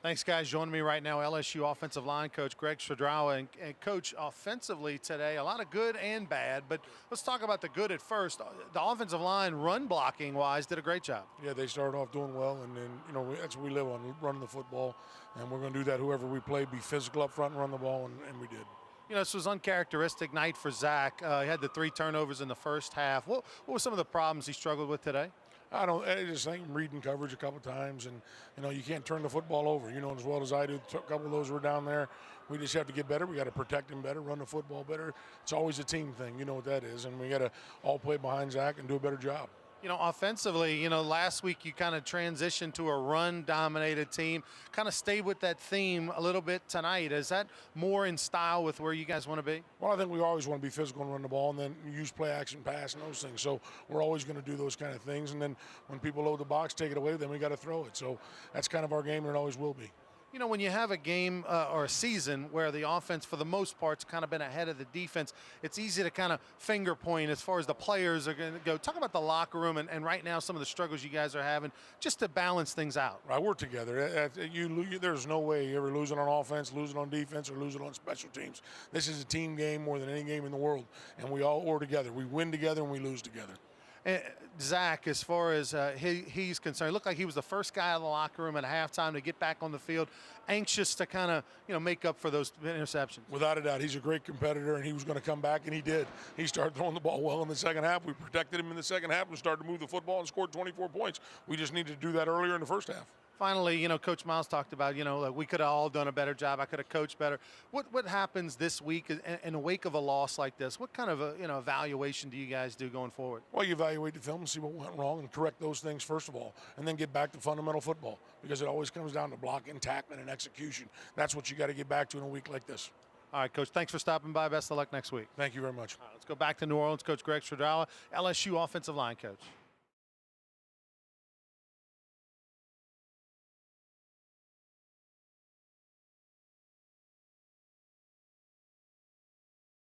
Thanks, guys. Joining me right now, LSU offensive line coach Greg Studrawa. And coach, offensively today, a lot of good and bad, but let's talk about the good at first. The offensive line, run blocking wise, did a great job. Yeah, they started off doing well, and then that's what we live on, running the football, and we're going to do that. Whoever we play, be physical up front and run the ball, and we did. This was uncharacteristic night for Zach. He had the 3 turnovers in the first half. What were some of the problems he struggled with today? I just think reading coverage a couple times, and you can't turn the football over. As well as I do. A couple of those were down there. We just have to get better. We got to protect him better, run the football better. It's always a team thing. You know what that is, and we got to all play behind Zach and do a better job. Offensively, last week you kind of transitioned to a run-dominated team. Kind of stayed with that theme a little bit tonight. Is that more in style with where you guys want to be? Well, I think we always want to be physical and run the ball, and then use play action pass and those things. So we're always going to do those kind of things. And then when people load the box, take it away, then we got to throw it. So that's kind of our game, and it always will be. When you have a game or a season where the offense, for the most part, has kind of been ahead of the defense, it's easy to kind of finger point as far as the players are going to go. Talk about the locker room and right now some of the struggles you guys are having just to balance things out. Right, we're together. There's no way you ever losing on offense, losing on defense, or losing on special teams. This is a team game more than any game in the world, and we all are together. We win together and we lose together. Zach, as far as he's concerned, looked like he was the first guy out of the locker room at halftime to get back on the field, anxious to kind of make up for those interceptions. Without a doubt, he's a great competitor, and he was going to come back, and he did. He started throwing the ball well in the second half. We protected him in the second half and started to move the football and scored 24 points. We just needed to do that earlier in the first half. Finally, Coach Miles talked about, like we could have all done a better job. I could have coached better. What happens this week in the wake of a loss like this? What kind of evaluation do you guys do going forward? Well, you evaluate the film and see what went wrong and correct those things first of all, and then get back to fundamental football, because it always comes down to blocking, tackling, and execution. That's what you got to get back to in a week like this. All right, Coach, thanks for stopping by. Best of luck next week. Thank you very much. All right, let's go back to New Orleans. Coach Greg Studrawa, LSU offensive line coach.